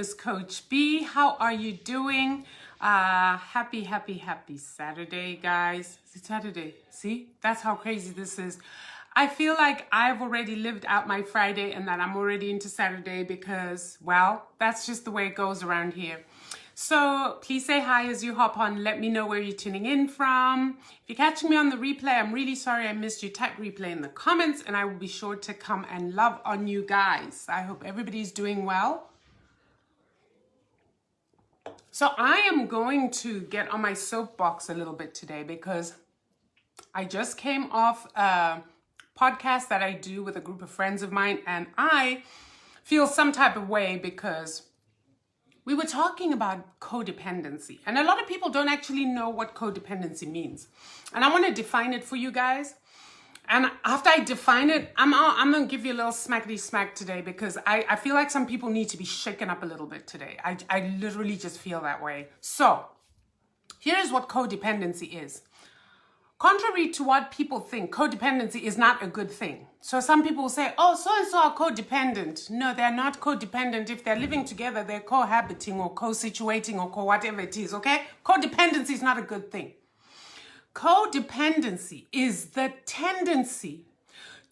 is Coach B. How are you doing? Happy Saturday, guys. It's Saturday. See? That's how crazy this is. I feel like I've already lived out my Friday and that I'm already into Saturday because, well, that's just the way it goes around here. So please say hi as you hop on. Let me know where you're tuning in from. If you're catching me on the replay, I'm really sorry I missed you. Type replay in the comments and I will be sure to come and love on you guys. I hope everybody's doing well. So I am going to get on my soapbox a little bit today because I just came off a podcast that I do with a group of friends of mine, and I feel some type of way because we were talking about codependency, and a lot of people don't actually know what codependency means. And I want to define it for you guys. And after I define it, I'm going to give you a little smackety smack today because I feel like some people need to be shaken up a little bit today. I literally just feel that way. So here's what codependency is. Contrary to what people think, codependency is not a good thing. So some people will say, oh, so-and-so are codependent. No, they're not codependent. If they're living together, they're cohabiting or co-situating or whatever it is, okay? Codependency is not a good thing. Codependency is the tendency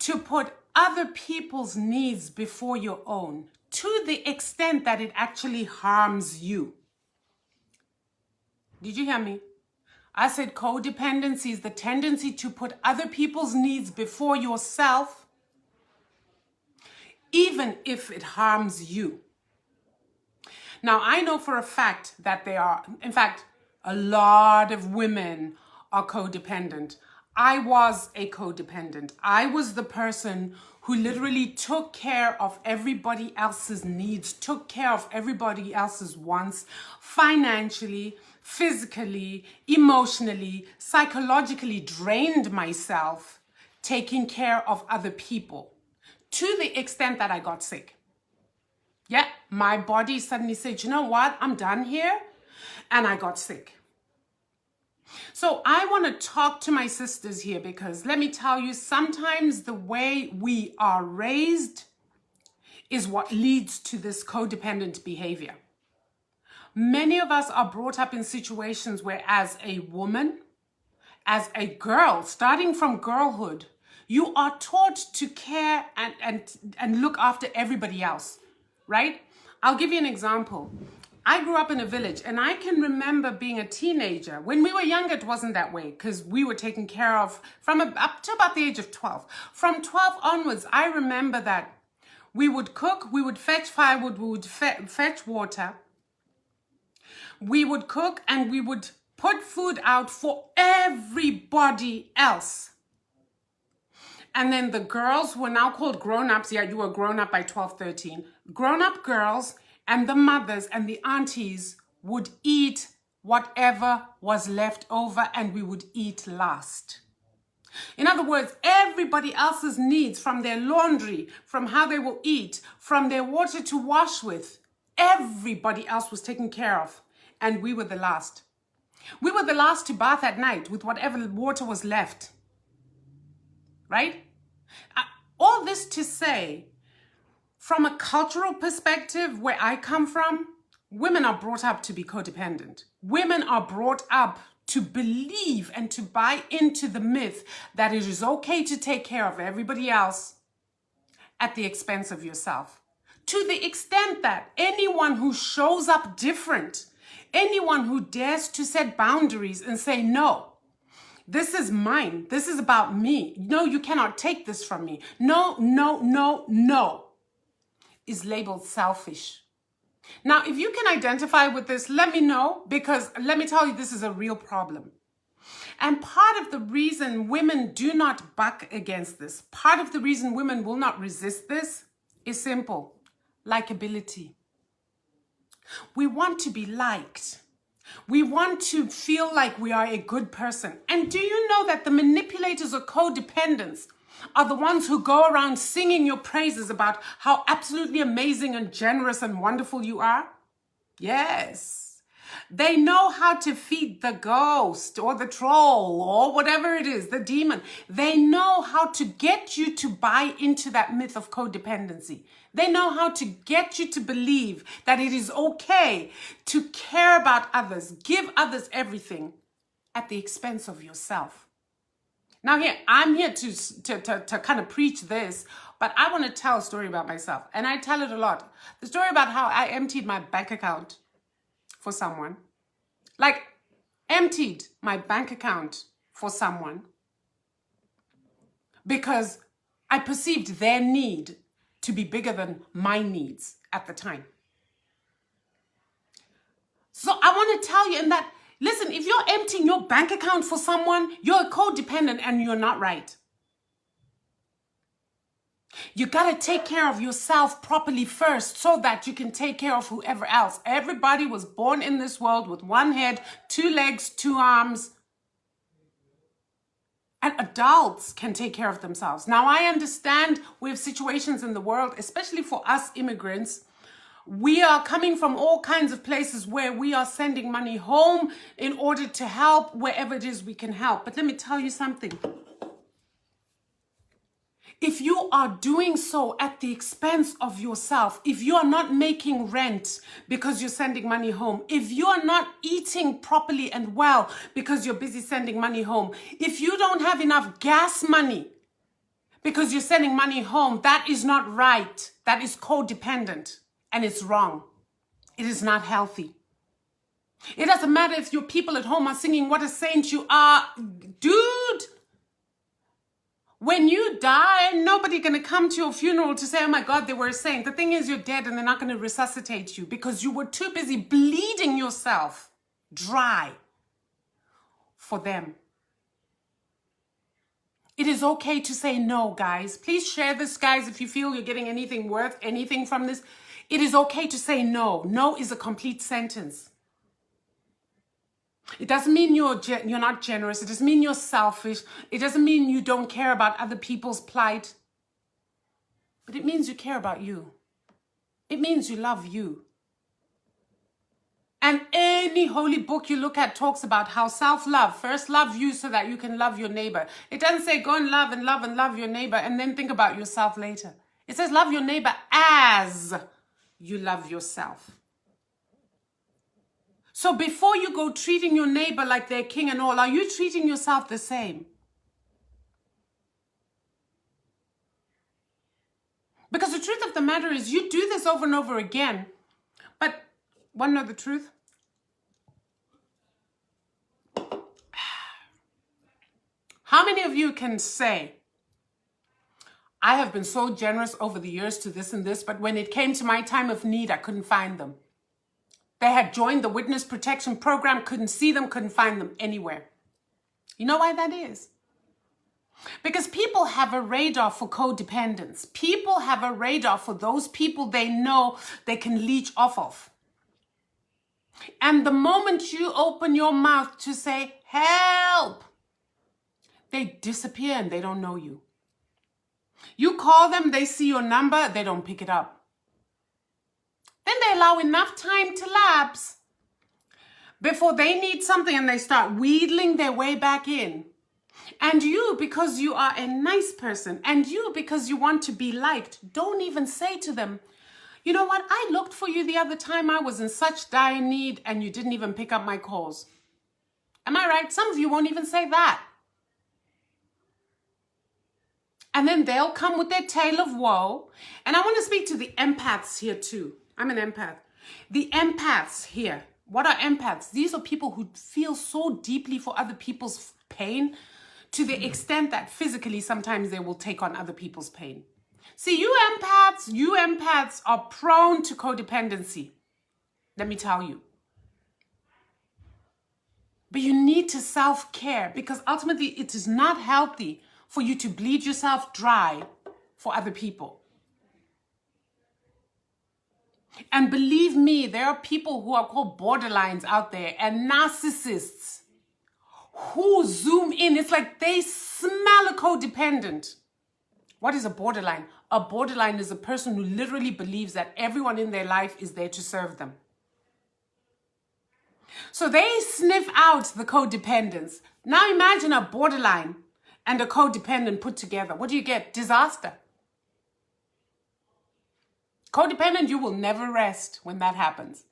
to put other people's needs before your own to the extent that it actually harms you. Did you hear me? I said codependency is the tendency to put other people's needs before yourself, even if it harms you. Now, I know for a fact that there are, in fact, a lot of women are codependent. I was a codependent. I was the person who literally took care of everybody else's needs, took care of everybody else's wants, financially, physically, emotionally, psychologically drained myself, taking care of other people to the extent that I got sick. Yeah, my body suddenly said, you know what, I'm done here. And I got sick. So I want to talk to my sisters here because let me tell you, sometimes the way we are raised is what leads to this codependent behavior. Many of us are brought up in situations where as a woman, as a girl, starting from girlhood, you are taught to care and look after everybody else, right? I'll give you an example. I grew up in a village and I can remember being a teenager. When we were younger, it wasn't that way because we were taken care of from up to about the age of 12. From 12 onwards, I remember that we would cook, we would fetch firewood, we would fetch water. We would cook and we would put food out for everybody else. And then the girls who were now called grown-ups, yeah, you were grown up by 12, 13. Grown-up girls and the mothers and the aunties would eat whatever was left over and we would eat last. In other words, everybody else's needs, from their laundry, from how they will eat, from their water to wash with, everybody else was taken care of and we were the last. We were the last to bath at night with whatever water was left. Right? All this to say, from a cultural perspective, where I come from, women are brought up to be codependent. Women are brought up to believe and to buy into the myth that it is okay to take care of everybody else at the expense of yourself. To the extent that anyone who shows up different, anyone who dares to set boundaries and say, no, this is mine, this is about me. No, you cannot take this from me. No, no, no, no, is labeled selfish. Now, if you can identify with this, let me know, because let me tell you, this is a real problem. And part of the reason women do not buck against this, part of the reason women will not resist this is simple: likability. We want to be liked. We want to feel like we are a good person. And do you know that the manipulators or codependents are the ones who go around singing your praises about how absolutely amazing and generous and wonderful you are? Yes. They know how to feed the ghost or the troll or whatever it is, the demon. They know how to get you to buy into that myth of codependency. They know how to get you to believe that it is okay to care about others, give others everything at the expense of yourself. Now here, I'm here to kind of preach this, but I want to tell a story about myself. And I tell it a lot. The story about how I emptied my bank account for someone. Like, emptied my bank account for someone because I perceived their need to be bigger than my needs at the time. So I want to tell you in that, listen, if you're emptying your bank account for someone, you're codependent and you're not right. You got to take care of yourself properly first so that you can take care of whoever else. Everybody was born in this world with one head, two legs, two arms. And adults can take care of themselves. Now, I understand we have situations in the world, especially for us immigrants. We are coming from all kinds of places where we are sending money home in order to help wherever it is we can help. But let me tell you something. If you are doing so at the expense of yourself, if you are not making rent because you're sending money home, if you are not eating properly and well because you're busy sending money home, if you don't have enough gas money because you're sending money home, that is not right. That is codependent and it's wrong. It is not healthy. It doesn't matter if your people at home are singing what a saint you are. Dude, when you die, nobody's going to come to your funeral to say, oh my God, they were a saint. The thing is, you're dead and they're not going to resuscitate you because you were too busy bleeding yourself dry for them. It is okay to say no, guys. Please share this, guys, if you feel you're getting anything worth anything from this. It is okay to say no. No is a complete sentence. It doesn't mean you're not generous. It doesn't mean you're selfish. It doesn't mean you don't care about other people's plight. But it means you care about you. It means you love you. And any holy book you look at talks about how self-love, first love you so that you can love your neighbor. It doesn't say go and love your neighbor and then think about yourself later. It says love your neighbor as you love yourself. So before you go treating your neighbor like they're king and all, are you treating yourself the same? Because the truth of the matter is you do this over and over again. But want to know the truth? How many of you can say, I have been so generous over the years to this and this, but when it came to my time of need, I couldn't find them. They had joined the witness protection program, couldn't see them, couldn't find them anywhere. You know why that is? Because people have a radar for codependence. People have a radar for those people they know they can leech off of. And the moment you open your mouth to say, help, they disappear and they don't know you. You call them, they see your number, they don't pick it up. Then they allow enough time to lapse before they need something and they start wheedling their way back in. And you, because you are a nice person, and you, because you want to be liked, don't even say to them, you know what, I looked for you the other time I was in such dire need and you didn't even pick up my calls. Am I right? Some of you won't even say that. And then they'll come with their tale of woe. And I want to speak to the empaths here too. I'm an empath. The empaths here. What are empaths? These are people who feel so deeply for other people's pain to the extent that physically sometimes they will take on other people's pain. See, you empaths are prone to codependency. Let me tell you. But you need to self-care because ultimately it is not healthy for you to bleed yourself dry for other people. And believe me, there are people who are called borderlines out there and narcissists who zoom in. It's like they smell a codependent. What is a borderline? A borderline is a person who literally believes that everyone in their life is there to serve them. So they sniff out the codependents. Now imagine a borderline and a codependent put together. What do you get? Disaster. Codependent, you will never rest when that happens.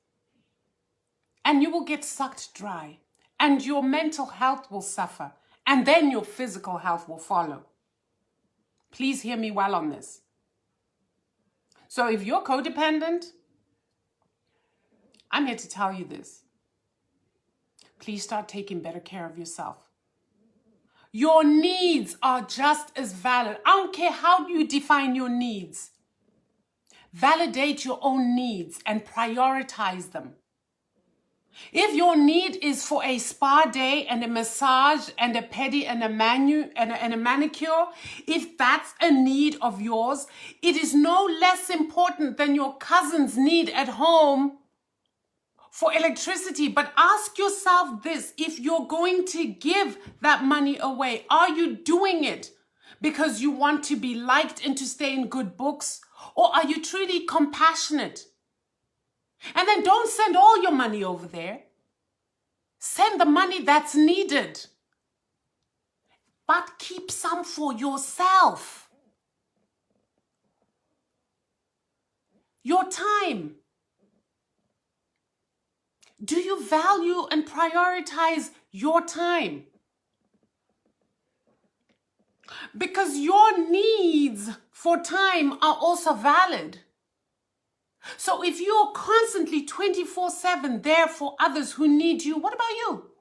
And you will get sucked dry. And your mental health will suffer. And then your physical health will follow. Please hear me well on this. So if you're codependent, I'm here to tell you this. Please start taking better care of yourself. Your needs are just as valid. I don't care how you define your needs. Validate your own needs and prioritize them. If your need is for a spa day and a massage and a pedi and a manicure, if that's a need of yours, it is no less important than your cousin's need at home for electricity. But ask yourself this: if you're going to give that money away, are you doing it because you want to be liked and to stay in good books? Or are you truly compassionate? And then don't send all your money over there. Send the money that's needed. But keep some for yourself. Your time. Do you value and prioritize your time? Because your needs for time are also valid. So if you're constantly 24/7 there for others who need you, what about you?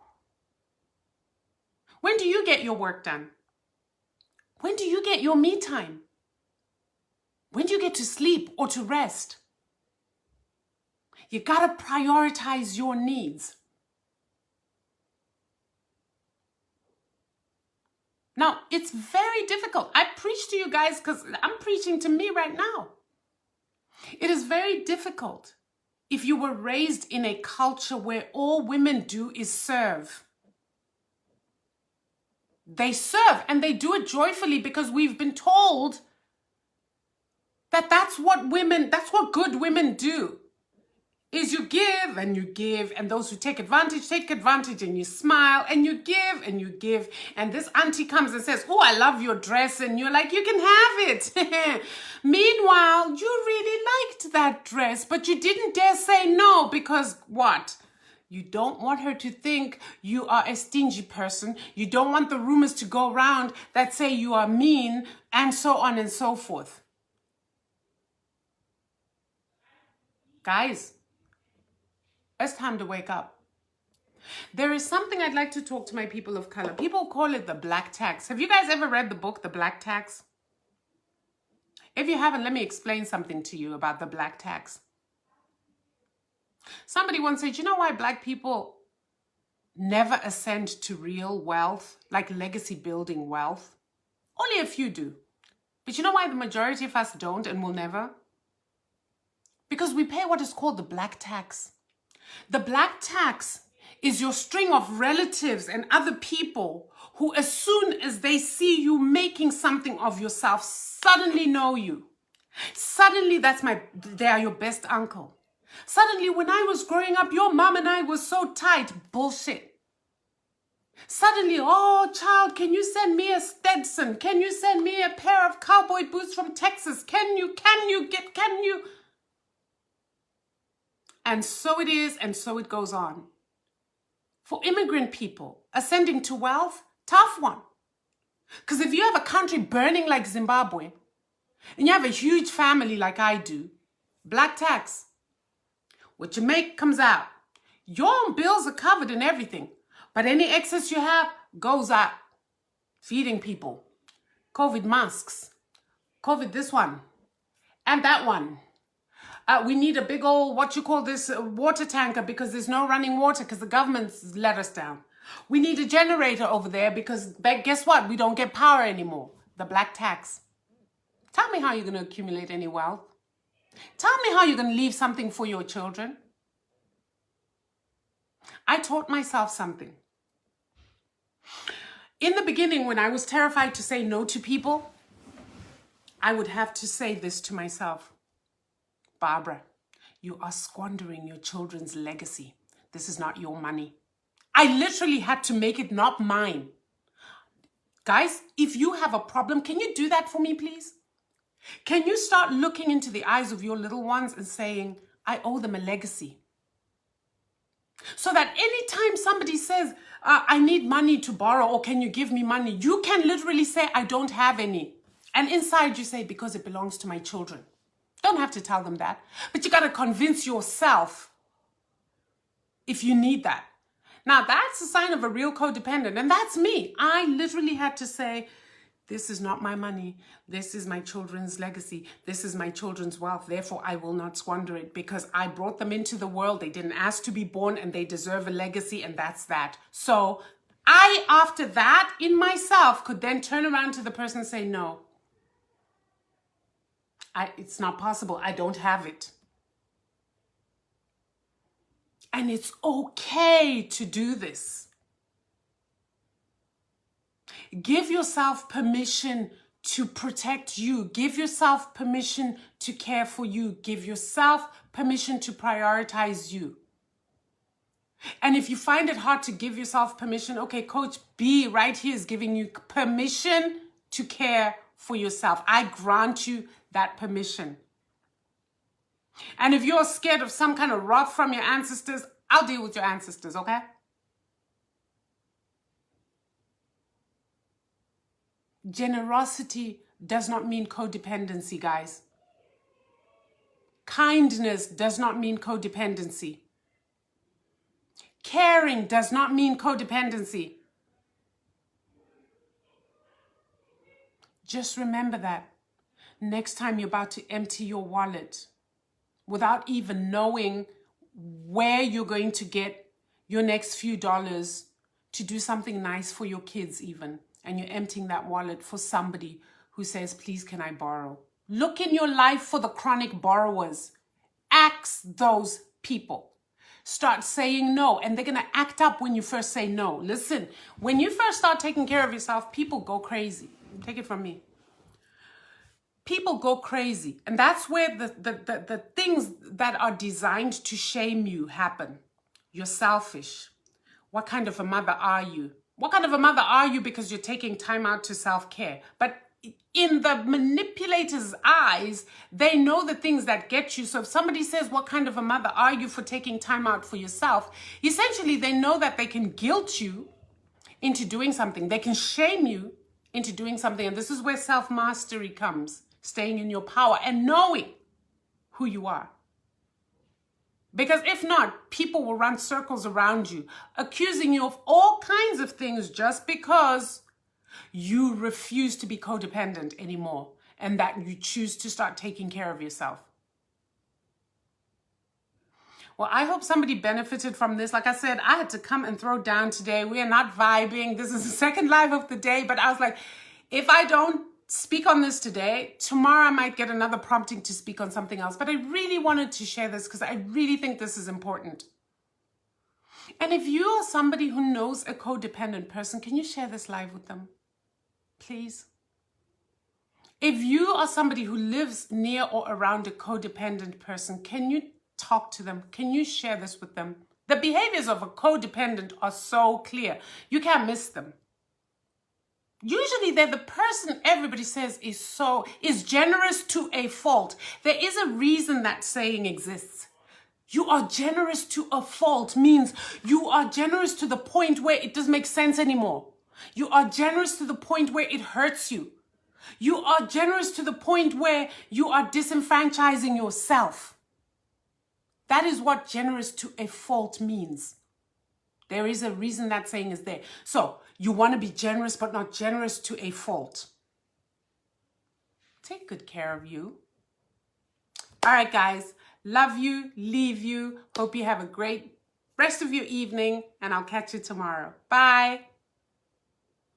When do you get your work done? When do you get your me time? When do you get to sleep or to rest? You gotta prioritize your needs. Now, it's very difficult. I preach to you guys because I'm preaching to me right now. It is very difficult if you were raised in a culture where all women do is serve. They serve and they do it joyfully because we've been told that that's what good women do. Is you give, and those who take advantage, and you smile, and you give, and this auntie comes and says, oh, I love your dress, and you're like, you can have it. Meanwhile, you really liked that dress, but you didn't dare say no, because what? You don't want her to think you are a stingy person. You don't want the rumors to go around that say you are mean, and so on and so forth. Guys, it's time to wake up. There is something I'd like to talk to my people of color. People call it the black tax. Have you guys ever read the book, The Black Tax? If you haven't, let me explain something to you about the black tax. Somebody once said, you know why black people never ascend to real wealth, like legacy building wealth? Only a few do. But you know why the majority of us don't and will never? Because we pay what is called the black tax. The black tax is your string of relatives and other people who, as soon as they see you making something of yourself, suddenly know you. Suddenly, they are your best uncle. Suddenly, when I was growing up, your mom and I were so tight. Bullshit. Suddenly, oh, child, can you send me a Stetson? Can you send me a pair of cowboy boots from Texas? Can you? And so it is, and so it goes on. For immigrant people, ascending to wealth, tough one. Because if you have a country burning like Zimbabwe, and you have a huge family like I do, black tax, what you make comes out. Your own bills are covered and everything, but any excess you have goes out. Feeding people, COVID masks, COVID this one, and that one. We need a big old, water tanker because there's no running water because the government's let us down. We need a generator over there because guess what? We don't get power anymore. The black tax. Tell me how you're going to accumulate any wealth. Tell me how you're going to leave something for your children. I taught myself something. In the beginning, when I was terrified to say no to people, I would have to say this to myself. Barbara, you are squandering your children's legacy. this is not your money. I literally had to make it not mine. Guys, if you have a problem, can you do that for me, please? Can you start looking into the eyes of your little ones and saying, I owe them a legacy? So that anytime somebody says, I need money to borrow, or can you give me money? You can literally say, I don't have any. And inside you say, because it belongs to my children. Don't have to tell them that. But you got to convince yourself if you need that. Now, that's a sign of a real codependent. And that's me. I literally had to say, this is not my money. This is my children's legacy. This is my children's wealth. Therefore, I will not squander it because I brought them into the world. They didn't ask to be born and they deserve a legacy, and that's that. So I, after that, in myself, could then turn around to the person and say, no, it's not possible. I don't have it. And it's okay to do this. Give yourself permission to protect you. Give yourself permission to care for you. Give yourself permission to prioritize you. And if you find it hard to give yourself permission, okay, Coach B right here is giving you permission to care for yourself. I grant you that permission. And if you're scared of some kind of wrath from your ancestors, I'll deal with your ancestors, okay? Generosity does not mean codependency, guys. Kindness does not mean codependency. Caring does not mean codependency. Just remember that next time you're about to empty your wallet without even knowing where you're going to get your next few dollars to do something nice for your kids even, and you're emptying that wallet for somebody who says, please, can I borrow? Look in your life for the chronic borrowers. Ask those people. Start saying no, and they're going to act up when you first say no. Listen, when you first start taking care of yourself, people go crazy. Take it from me. People go crazy, and that's where the things that are designed to shame you happen. You're selfish. What kind of a mother are you? What kind of a mother are you because you're taking time out to self-care? But in the manipulator's eyes, they know the things that get you. So if somebody says, what kind of a mother are you for taking time out for yourself? Essentially, they know that they can guilt you into doing something. They can shame you into doing something. And this is where self-mastery comes. Staying in your power and knowing who you are. Because if not, people will run circles around you, accusing you of all kinds of things just because you refuse to be codependent anymore and that you choose to start taking care of yourself. Well, I hope somebody benefited from this. Like I said, I had to come and throw down today. We are not vibing. This is the second live of the day, but I was like, if I don't speak on this today, tomorrow I might get another prompting to speak on something else. But I really wanted to share this because I really think this is important. And if you are somebody who knows a codependent person, can you share this live with them? Please. If you are somebody who lives near or around a codependent person, can you talk to them? Can you share this with them? The behaviors of a codependent are so clear. You can't miss them. Usually they're the person everybody says is generous to a fault. There is a reason that saying exists. You are generous to a fault means you are generous to the point where it doesn't make sense anymore. You are generous to the point where it hurts you. You are generous to the point where you are disenfranchising yourself. That is what generous to a fault means. There is a reason that saying is there. So you want to be generous, but not generous to a fault. Take good care of you. All right, guys. Love you. Leave you. Hope you have a great rest of your evening, and I'll catch you tomorrow. Bye.